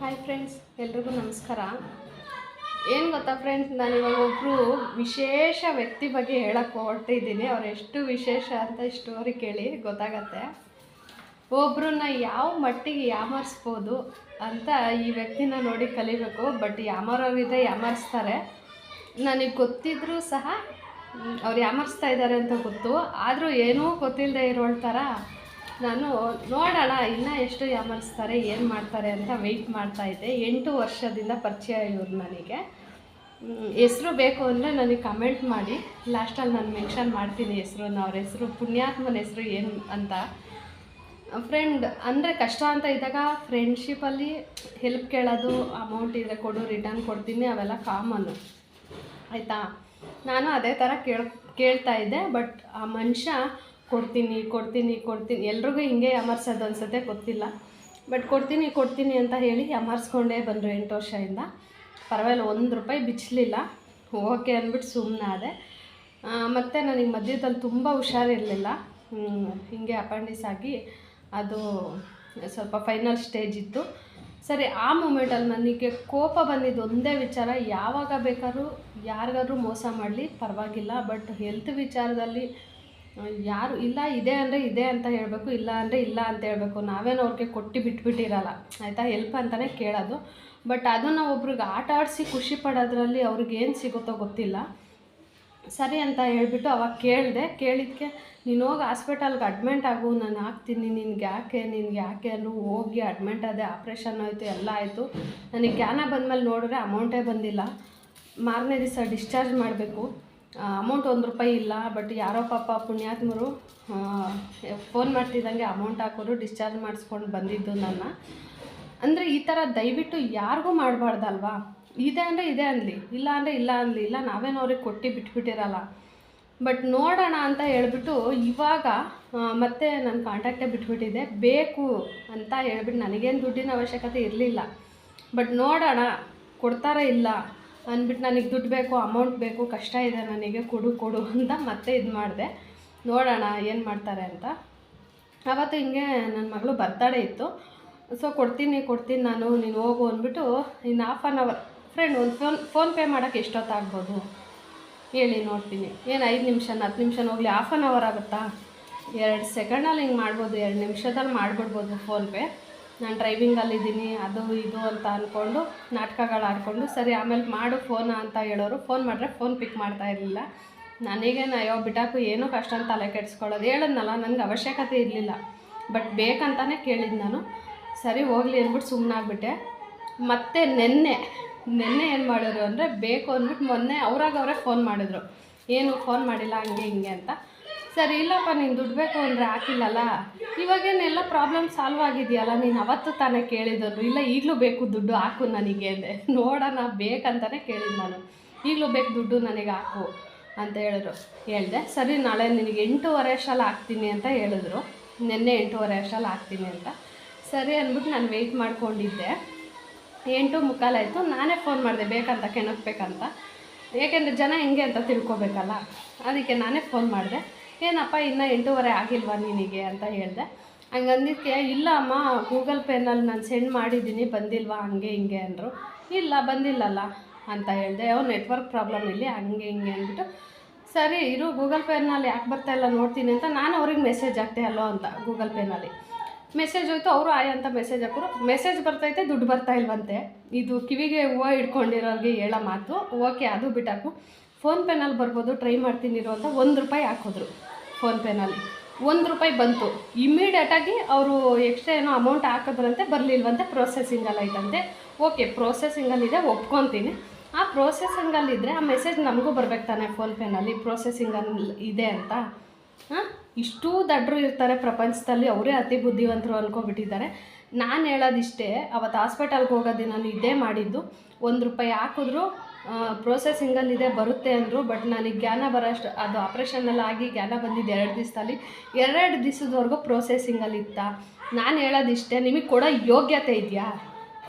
Hi friends, ಎಲ್ರಿಗೂ ನಮಸ್ಕಾರ. ಏನು ಗೊತ್ತಾ ಫ್ರೆಂಡ್ಸ್, ನಾನಿವಾಗ ಒಬ್ಬರು ವಿಶೇಷ ವ್ಯಕ್ತಿ ಬಗ್ಗೆ ಹೇಳಕ್ಕೆ ಹೊರಟಿದ್ದೀನಿ. ಅವ್ರು ಎಷ್ಟು ವಿಶೇಷ ಅಂತ ಸ್ಟೋರಿ ಕೇಳಿ ಗೊತ್ತಾಗತ್ತೆ. ಒಬ್ಬರನ್ನ ಯಾವ ಮಟ್ಟಿಗೆ ಯಾಮರಿಸ್ಬೋದು ಅಂತ ಈ ವ್ಯಕ್ತಿನ ನೋಡಿ ಕಲಿಬೇಕು. ಬಟ್ ಯಾಮಾರೋರಿದ್ರೆ ಯಾಮರಿಸ್ತಾರೆ. ನನಗೆ ಗೊತ್ತಿದ್ರೂ ಸಹ ಅವ್ರು ಯಾಮರಿಸ್ತಾ ಇದ್ದಾರೆ ಅಂತ ಗೊತ್ತು. ಆದರೂ ಏನೂ ಗೊತ್ತಿಲ್ಲದೆ ಇರೋಳ ಥರ ನಾನು ನೋಡೋಣ ಇನ್ನೂ ಎಷ್ಟು ಯಾಮರಿಸ್ತಾರೆ, ಏನು ಮಾಡ್ತಾರೆ ಅಂತ ವೆಯ್ಟ್ ಮಾಡ್ತಾಯಿದ್ದೆ. 8 ವರ್ಷದಿಂದ ಪರಿಚಯ ಇವ್ರು ನನಗೆ. ಹೆಸರು ಬೇಕು ಅಂದರೆ ನನಗೆ ಕಮೆಂಟ್ ಮಾಡಿ, ಲಾಸ್ಟಲ್ಲಿ ನಾನು ಮೆನ್ಷನ್ ಮಾಡ್ತೀನಿ ಹೆಸರನ್ನು. ಅವ್ರ ಹೆಸರು, ಪುಣ್ಯಾತ್ಮನ ಹೆಸರು ಏನು ಅಂತ. ಫ್ರೆಂಡ್ ಅಂದರೆ ಕಷ್ಟ ಅಂತ ಇದ್ದಾಗ ಫ್ರೆಂಡ್ಶಿಪ್ಪಲ್ಲಿ ಹೆಲ್ಪ್ ಕೇಳೋದು, ಅಮೌಂಟ್ ಇದ್ದರೆ ಕೊಡು, ರಿಟರ್ನ್ ಕೊಡ್ತೀನಿ, ಅವೆಲ್ಲ ಕಾಮನ್ನು ಆಯಿತಾ. ನಾನು ಅದೇ ಥರ ಕೇಳ್ತಾ ಇದ್ದೆ. ಬಟ್ ಆ ಮನುಷ್ಯ ಕೊಡ್ತೀನಿ ಎಲ್ರಿಗೂ ಹಿಂಗೆ ಯಾಮರ್ಸೋದು ಅನ್ಸುತ್ತೆ, ಗೊತ್ತಿಲ್ಲ. ಬಟ್ ಕೊಡ್ತೀನಿ ಅಂತ ಹೇಳಿ ಯಾಮರ್ಸ್ಕೊಂಡೇ ಬಂದರು 8 ವರ್ಷದಿಂದ. ಪರವಾಗಿಲ್ಲ, ₹1 ಬಿಚ್ಚಲಿಲ್ಲ. ಓಕೆ ಅಂದ್ಬಿಟ್ಟು ಸುಮ್ಮನಾದೆ. ಮತ್ತು ನನಗೆ ಮಧ್ಯದಲ್ಲಿ ತುಂಬ ಹುಷಾರಿರಲಿಲ್ಲ. ಹೀಗೆ ಅಪೆಂಡಿಕ್ಸ್ ಆಗಿ ಅದು ಸ್ವಲ್ಪ ಫೈನಲ್ ಸ್ಟೇಜ್ ಇತ್ತು. ಸರಿ, ಆ ಮೂಮೆಂಟಲ್ಲಿ ನನಗೆ ಕೋಪ ಬಂದಿದ್ದು ಒಂದೇ ವಿಚಾರ, ಯಾವಾಗ ಬೇಕಾದ್ರೂ ಯಾರಿಗಾದ್ರೂ ಮೋಸ ಮಾಡಲಿ ಪರವಾಗಿಲ್ಲ, ಬಟ್ ಹೆಲ್ತ್ ವಿಚಾರದಲ್ಲಿ ಯಾರು ಇಲ್ಲ, ಇದೆ ಅಂದರೆ ಇದೆ ಅಂತ ಹೇಳಬೇಕು, ಇಲ್ಲ ಅಂದರೆ ಇಲ್ಲ ಅಂತ ಹೇಳಬೇಕು. ನಾವೇನು ಅವ್ರಿಗೆ ಕೊಟ್ಟು ಬಿಟ್ಬಿಟ್ಟಿರಲ್ಲ ಆಯಿತಾ, ಹೆಲ್ಪ್ ಅಂತಲೇ ಕೇಳೋದು. ಬಟ್ ಅದನ್ನು ಒಬ್ರಿಗೆ ಆಟ ಆಡಿಸಿ ಖುಷಿ ಪಡೋದ್ರಲ್ಲಿ ಅವ್ರಿಗೇನು ಸಿಗುತ್ತೋ ಗೊತ್ತಿಲ್ಲ. ಸರಿ ಅಂತ ಹೇಳ್ಬಿಟ್ಟು ಅವಾಗ ಕೇಳಿದ್ದಕ್ಕೆ ನೀನು ಹೋಗಿ ಹಾಸ್ಪಿಟಲ್ಗೆ ಅಡ್ಮಿಂಟ್ ಆಗು, ನಾನು ಹಾಕ್ತೀನಿ, ನಿನ್ಗೆ ಯಾಕೆ ಅಂದರು. ಹೋಗಿ ಅಡ್ಮಿಂಟ್ ಆದೆ, ಆಪ್ರೇಷನ್ ಆಯಿತು, ಎಲ್ಲ ಆಯಿತು. ನನಗೆ ಜ್ಞಾನ ಬಂದಮೇಲೆ ನೋಡಿದ್ರೆ ಅಮೌಂಟೇ ಬಂದಿಲ್ಲ. ಮಾರನೇ ದಿವಸ ಡಿಸ್ಚಾರ್ಜ್ ಮಾಡಬೇಕು. ಅಮೌಂಟ್ ₹1 ಇಲ್ಲ. ಬಟ್ ಯಾರೋ ಪಾಪ ಪುಣ್ಯಾತ್ಮರು ಫೋನ್ ಮಾಡ್ತಿದ್ದಂಗೆ ಅಮೌಂಟ್ ಹಾಕೋರು, ಡಿಸ್ಚಾರ್ಜ್ ಮಾಡಿಸ್ಕೊಂಡು ಬಂದಿದ್ದು ನನ್ನ. ಅಂದರೆ ಈ ಥರ ದಯವಿಟ್ಟು ಯಾರಿಗೂ ಮಾಡಬಾರ್ದಲ್ವಾ. ಇದೆ ಅಂದರೆ ಇದೆ ಅನ್ನಲಿ, ಇಲ್ಲ ಅಂದರೆ ಇಲ್ಲ ಅನ್ನಲಿ. ಇಲ್ಲ ನಾವೇನು ಅವ್ರಿಗೆ ಕೊಟ್ಟು ಬಿಟ್ಬಿಟ್ಟಿರಲ್ಲ. ಬಟ್ ನೋಡೋಣ ಅಂತ ಹೇಳ್ಬಿಟ್ಟು ಇವಾಗ ಮತ್ತೆ ನನ್ನ ಕಾಂಟ್ಯಾಕ್ಟೇ ಬಿಟ್ಬಿಟ್ಟಿದೆ. ಬೇಕು ಅಂತ ಹೇಳ್ಬಿಟ್ಟು ನನಗೇನು ದುಡ್ಡಿನ ಅವಶ್ಯಕತೆ ಇರಲಿಲ್ಲ. ಬಟ್ ನೋಡೋಣ ಕೊಡ್ತಾರಾ ಇಲ್ಲ ಅಂದ್ಬಿಟ್ಟು, ನನಗೆ ದುಡ್ಡು ಬೇಕು, ಅಮೌಂಟ್ ಬೇಕು, ಕಷ್ಟ ಇದೆ ನನಗೆ, ಕೊಡು ಅಂತ ಮತ್ತೆ ಇದು ಮಾಡಿದೆ. ನೋಡೋಣ ಏನು ಮಾಡ್ತಾರೆ ಅಂತ. ಆವತ್ತು ಹಿಂಗೆ ನನ್ನ ಮಗಳು ಬರ್ತಡೇ ಇತ್ತು. ಸೊ ಕೊಡ್ತೀನಿ ನಾನು, ನೀನು ಹೋಗು ಅಂದ್ಬಿಟ್ಟು ಇನ್ನು ½ ಅವರ್. ಫ್ರೆಂಡ್, ಒಂದು ಫೋನ್ ಪೇ ಮಾಡೋಕ್ಕೆ ಎಷ್ಟೊತ್ತಾಗ್ಬೋದು ಹೇಳಿ ನೋಡ್ತೀನಿ. ಏನು 5 ನಿಮಿಷ 10 ನಿಮಿಷ ಹೋಗಲಿ, ½ ಅವರ್ ಆಗುತ್ತಾ? 2 ಸೆಕೆಂಡಲ್ಲಿ ಹಿಂಗೆ ಮಾಡ್ಬೋದು, 2 ನಿಮಿಷದಲ್ಲಿ ಮಾಡಿಬಿಡ್ಬೋದು ಫೋನ್ಪೇ. ನಾನು ಡ್ರೈವಿಂಗಲ್ಲಿದ್ದೀನಿ, ಅದು ಇದು ಅಂತ ಅಂದ್ಕೊಂಡು ನಾಟಕಗಳು ಆಡಿಕೊಂಡು, ಸರಿ ಆಮೇಲೆ ಮಾಡು ಫೋನ ಅಂತ ಹೇಳೋರು. ಫೋನ್ ಮಾಡಿದ್ರೆ ಫೋನ್ ಪಿಕ್ ಮಾಡ್ತಾ ಇರಲಿಲ್ಲ. ನನಗೇನು ಅಯ್ಯೋ ಬಿಟ್ಟಾಕು, ಏನೂ ಕಷ್ಟ ಅಂತ ತಲೆ ಕೆಡಿಸ್ಕೊಳ್ಳೋದು. ಹೇಳಿದ್ನಲ್ಲ, ನನಗೆ ಅವಶ್ಯಕತೆ ಇರಲಿಲ್ಲ, ಬಟ್ ಬೇಕಂತಾನೆ ಕೇಳಿದ್ದು ನಾನು. ಸರಿ ಹೋಗಲಿ ಅಂದ್ಬಿಟ್ಟು ಸುಮ್ಮನಾಗ್ಬಿಟ್ಟೆ. ಮತ್ತು ನೆನ್ನೆ ಏನು ಮಾಡಿದ್ರು ಅಂದರೆ, ಬೇಕು ಅಂದ್ಬಿಟ್ಟು ಮೊನ್ನೆ ಅವರೇ ಫೋನ್ ಮಾಡಿದ್ರು. ಏನು ಫೋನ್ ಮಾಡಿಲ್ಲ ಹಂಗೆ ಹಿಂಗೆ ಅಂತ. ಸರಿ ಇಲ್ಲಪ್ಪ, ನೀನು ದುಡ್ಡು ಬೇಕು ಅಂದರೆ ಹಾಕಿಲ್ಲಲ್ಲ, ಇವಾಗೇನೆಲ್ಲ ಪ್ರಾಬ್ಲಮ್ ಸಾಲ್ವ್ ಆಗಿದೆಯಲ್ಲ, ನೀನು ಅವತ್ತು ತಾನೇ ಕೇಳಿದ್ರು. ಇಲ್ಲ ಈಗಲೂ ಬೇಕು ದುಡ್ಡು, ಹಾಕು ನನಗೆ ಅಂದೆ. ನೋಡೋಣ ಬೇಕಂತಲೇ ಕೇಳಿದ್ದು ನಾನು. ಈಗಲೂ ಬೇಕು ದುಡ್ಡು, ನನಗೆ ಹಾಕು ಅಂತ ಹೇಳಿದೆ. ಸರಿ ನಾಳೆ ನಿನಗೆ 8:30 ಅಷ್ಟರಲ್ಲಿ ಹಾಕ್ತೀನಿ ಅಂತ ಹೇಳಿದ್ರು. ನಿನ್ನೆ 8:30 ಅಷ್ಟರಲ್ಲಿ ಹಾಕ್ತೀನಿ ಅಂತ. ಸರಿ ಅಂದ್ಬಿಟ್ಟು ನಾನು ವೆಯ್ಟ್ ಮಾಡ್ಕೊಂಡಿದ್ದೆ. 8:45 ಆಯಿತು. ನಾನೇ ಫೋನ್ ಮಾಡಿದೆ ಬೇಕಂತ, ಕೆಣಕಬೇಕಂತ. ಏಕೆಂದರೆ ಜನ ಹೆಂಗೆ ಅಂತ ತಿಳ್ಕೊಬೇಕಲ್ಲ, ಅದಕ್ಕೆ ನಾನೇ ಫೋನ್ ಮಾಡಿದೆ. ಏನಪ್ಪ ಇನ್ನೂ 8:30 ಆಗಿಲ್ವಾ ನಿನಗೆ ಅಂತ ಹೇಳಿದೆ. ಹಂಗಂದಿದ್ದಕ್ಕೆ ಇಲ್ಲ ಅಮ್ಮ, ಗೂಗಲ್ ಪೇನಲ್ಲಿ ನಾನು ಸೆಂಡ್ ಮಾಡಿದ್ದೀನಿ, ಬಂದಿಲ್ವಾ ಹಂಗೆ ಹಿಂಗೆ ಅಂದರು. ಇಲ್ಲ ಬಂದಿಲ್ಲಲ್ಲ ಅಂತ ಹೇಳಿದೆ. ನೆಟ್ವರ್ಕ್ ಪ್ರಾಬ್ಲಮ್ ಇಲ್ಲಿ ಹಂಗೆ ಹಿಂಗೆ ಅಂದ್ಬಿಟ್ಟು, ಸರಿ ಇರು ಗೂಗಲ್ ಪೇನಲ್ಲಿ ಯಾಕೆ ಬರ್ತಾಯಿಲ್ಲ ನೋಡ್ತೀನಿ ಅಂತ ನಾನು ಅವ್ರಿಗೆ ಮೆಸೇಜ್ ಹಾಕ್ತೆ ಅಲ್ಲೋ ಅಂತ. ಗೂಗಲ್ ಪೇನಲ್ಲಿ ಮೆಸೇಜ್ ಹೋಯ್ತು, ಅವರು ಆಯ್ ಅಂತ ಮೆಸೇಜ್ ಹಾಕೋರು. ಮೆಸೇಜ್ ಬರ್ತೈತೆ, ದುಡ್ಡು ಬರ್ತಾಯಿಲ್ವಂತೆ. ಇದು ಕಿವಿಗೆ ಹೂವು ಇಟ್ಕೊಂಡಿರೋರಿಗೆ ಹೇಳೋ ಮಾತು. ಓಕೆ ಅದು ಬಿಟ್ಟಾಕು, ಫೋನ್ಪೇನಲ್ಲಿ ಬರ್ಬೋದು, ಟ್ರೈ ಮಾಡ್ತೀನಿರೋ ಅಂತ ₹1 ಹಾಕಿದ್ರು. ಫೋನ್ಪೇನಲ್ಲಿ ₹1 ಬಂತು. ಇಮ್ಮಿಡಿಯೇಟಾಗಿ ಅವರು ಎಕ್ಸ್ಟ್ರಾ ಏನೋ ಅಮೌಂಟ್ ಹಾಕಿದ್ರಂತೆ, ಬರಲಿಲ್ವಂತೆ, ಪ್ರೊಸೆಸಿಂಗಲ್ಲಿ ಐತಂತೆ. ಓಕೆ ಪ್ರೊಸೆಸಿಂಗಲ್ಲಿದೆ, ಒಪ್ಕೊತೀನಿ. ಆ ಪ್ರೊಸೆಸಿಂಗಲ್ಲಿದ್ದರೆ ಆ ಮೆಸೇಜ್ ನಮಗೂ ಬರ್ಬೇಕು ತಾನೆ, ಫೋನ್ಪೇನಲ್ಲಿ ಪ್ರೊಸೆಸಿಂಗಲ್ಲಿ ಇದೆ ಅಂತ. ಇಷ್ಟೂ ದಡ್ರು ಇರ್ತಾರೆ ಪ್ರಪಂಚದಲ್ಲಿ, ಅವರೇ ಅತಿ ಬುದ್ಧಿವಂತರು ಅಂದ್ಕೊಬಿಟ್ಟಿದ್ದಾರೆ. ನಾನು ಹೇಳೋದಿಷ್ಟೇ, ಅವತ್ತು ಹಾಸ್ಪಿಟಲ್ಗೆ ಹೋಗೋ ದಿನ ಇದೇ ಮಾಡಿದ್ದು. ₹1 ಹಾಕಿದ್ರು, ಪ್ರೊಸೆಸಿಂಗಲ್ಲಿದೆ ಬರುತ್ತೆ ಅಂದರು. ಬಟ್ ನನಗೆ ಜ್ಞಾನ ಬರೋಷ್ಟು, ಅದು ಆಪ್ರೇಷನ್ನೆಲ್ಲ ಆಗಿ ಜ್ಞಾನ ಬಂದಿದ್ದು 2 ದಿವಸದಲ್ಲಿ. 2 ದಿವಸದವರೆಗೂ ಪ್ರೊಸೆಸಿಂಗಲ್ಲಿ ಇತ್ತಾ. ನಾನು ಹೇಳೋದಿಷ್ಟೇ, ನಿಮಗೆ ಕೊಡೋ ಯೋಗ್ಯತೆ ಇದೆಯಾ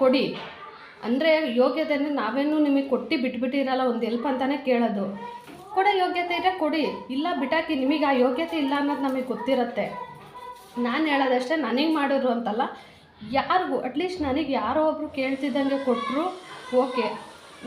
ಕೊಡಿ. ಅಂದರೆ ಯೋಗ್ಯತೆ ಅಂದರೆ ನಾವೇನು ನಿಮಗೆ ಕೊಟ್ಟು ಬಿಟ್ಬಿಟ್ಟಿರಲ್ಲ, ಒಂದು ಹೆಲ್ಪ್ ಅಂತಲೇ ಕೇಳೋದು. ಕೊಡೋ ಯೋಗ್ಯತೆ ಇದ್ದರೆ ಕೊಡಿ, ಇಲ್ಲ ಬಿಟ್ಟಾಕಿ. ನಿಮಗೆ ಆ ಯೋಗ್ಯತೆ ಇಲ್ಲ ಅನ್ನೋದು ನಮಗೆ ಗೊತ್ತಿರುತ್ತೆ. ನಾನು ಹೇಳೋದಷ್ಟೇ, ನನಗೆ ಮಾಡಿದ್ರು ಅಂತಲ್ಲ, ಯಾರಿಗೂ ಅಟ್ಲೀಸ್ಟ್ ನನಗೆ ಯಾರೋ ಒಬ್ಬರು ಕೇಳ್ತಿದ್ದಂಗೆ ಕೊಟ್ಟರು ಓಕೆ.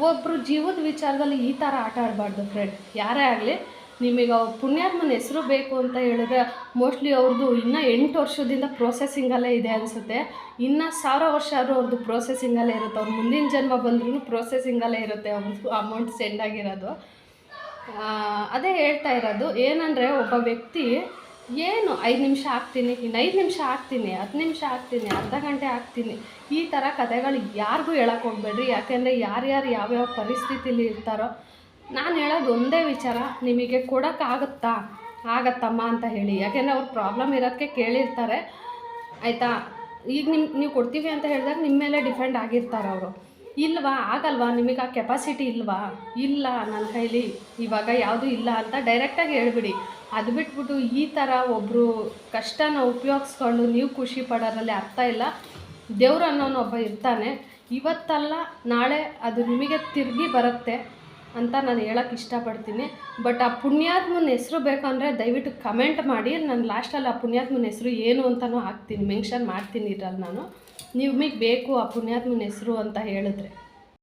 ಒಬ್ಬರು ಜೀವದ ವಿಚಾರದಲ್ಲಿ ಈ ಥರ ಆಟ ಆಡಬಾರ್ದು ಫ್ರೆಂಡ್. ಯಾರೇ ಆಗಲಿ, ನಿಮಗೆ ಅವ್ರ ಪುಣ್ಯಾತ್ಮನ ಹೆಸರು ಬೇಕು ಅಂತ ಹೇಳಿದ್ರೆ ಮೋಸ್ಟ್ಲಿ ಅವ್ರದ್ದು ಇನ್ನೂ 8 ವರ್ಷದಿಂದ ಪ್ರೋಸೆಸಿಂಗಲ್ಲೇ ಇದೆ ಅನಿಸುತ್ತೆ. ಇನ್ನೂ 1000 ವರ್ಷ ಆದರೂ ಅವ್ರದ್ದು ಪ್ರೋಸೆಸಿಂಗಲ್ಲೇ ಇರುತ್ತೆ. ಅವ್ರು ಮುಂದಿನ ಜನ್ಮ ಬಂದ್ರೂ ಪ್ರೋಸೆಸಿಂಗಲ್ಲೇ ಇರುತ್ತೆ ಅವ್ರದ್ದು ಅಮೌಂಟ್ ಸೆಂಡ್ ಆಗಿರೋದು. ಅದೇ ಹೇಳ್ತಾ ಇರೋದು ಏನಂದರೆ, ಒಬ್ಬ ವ್ಯಕ್ತಿ ಏನು 5 ನಿಮಿಷ ಆಗ್ತೀನಿ, ಇನ್ನು 5 ನಿಮಿಷ ಆಗ್ತೀನಿ, 10 ನಿಮಿಷ ಆಗ್ತೀನಿ, ಅರ್ಧ ಗಂಟೆ ಆಗ್ತೀನಿ, ಈ ಥರ ಕಥೆಗಳು ಯಾರಿಗೂ ಹೇಳಕ್ಕೆ ಹೋಗ್ಬೇಡ್ರಿ. ಯಾಕೆಂದರೆ ಯಾರ್ಯಾರು ಯಾವ್ಯಾವ ಪರಿಸ್ಥಿತಿಲಿ ಇರ್ತಾರೋ. ನಾನು ಹೇಳೋದು ಒಂದೇ ವಿಚಾರ, ನಿಮಗೆ ಆಗತ್ತಮ್ಮ ಅಂತ ಹೇಳಿ. ಯಾಕೆಂದರೆ ಅವ್ರ ಪ್ರಾಬ್ಲಮ್ ಇರೋದಕ್ಕೆ ಕೇಳಿರ್ತಾರೆ, ಆಯಿತಾ. ಈಗ ನೀವು ಕೊಡ್ತೀವಿ ಅಂತ ಹೇಳಿದಾಗ ನಿಮ್ಮ ಮೇಲೆ ಡಿಪೆಂಡ್ ಆಗಿರ್ತಾರೆ ಅವರು. ಇಲ್ವಾ, ಆಗಲ್ವಾ, ನಿಮಗೆ ಆ ಕೆಪಾಸಿಟಿ ಇಲ್ವಾ, ಇಲ್ಲ ನನ್ನ ಕೈಲಿ ಇವಾಗ ಯಾವುದೂ ಇಲ್ಲ ಅಂತ ಡೈರೆಕ್ಟಾಗಿ ಹೇಳ್ಬಿಡಿ. ಅದು ಬಿಟ್ಬಿಟ್ಟು ಈ ಥರ ಒಬ್ಬರು ಕಷ್ಟನ ಉಪಯೋಗಿಸ್ಕೊಂಡು ನೀವು ಖುಷಿ ಪಡೋದ್ರಲ್ಲಿ ಅರ್ಥ ಇಲ್ಲ. ದೇವ್ರು ಅನ್ನೋನು ಒಬ್ಬ ಇರ್ತಾನೆ, ಇವತ್ತಲ್ಲ ನಾಳೆ ಅದು ನಿಮಗೆ ತಿರುಗಿ ಬರುತ್ತೆ ಅಂತ ನಾನು ಹೇಳೋಕ್ಕೆ ಇಷ್ಟಪಡ್ತೀನಿ. ಬಟ್ ಆ ಪುಣ್ಯಾತ್ಮನ ಹೆಸರು ಬೇಕಂದರೆ ದಯವಿಟ್ಟು ಕಮೆಂಟ್ ಮಾಡಿ. ನಾನು ಲಾಸ್ಟಲ್ಲಿ ಆ ಪುಣ್ಯಾತ್ಮನ ಹೆಸರು ಏನು ಅಂತಲೂ ಹಾಕ್ತೀನಿ, ಮೆನ್ಷನ್ ಮಾಡ್ತೀನಿ ಇದ್ರಲ್ಲಿ ನಾನು. ನಿಮಗೆ ಬೇಕು ಆ ಪುಣ್ಯಾತ್ಮನ ಹೆಸರು ಅಂತ ಹೇಳಿದ್ರೆ.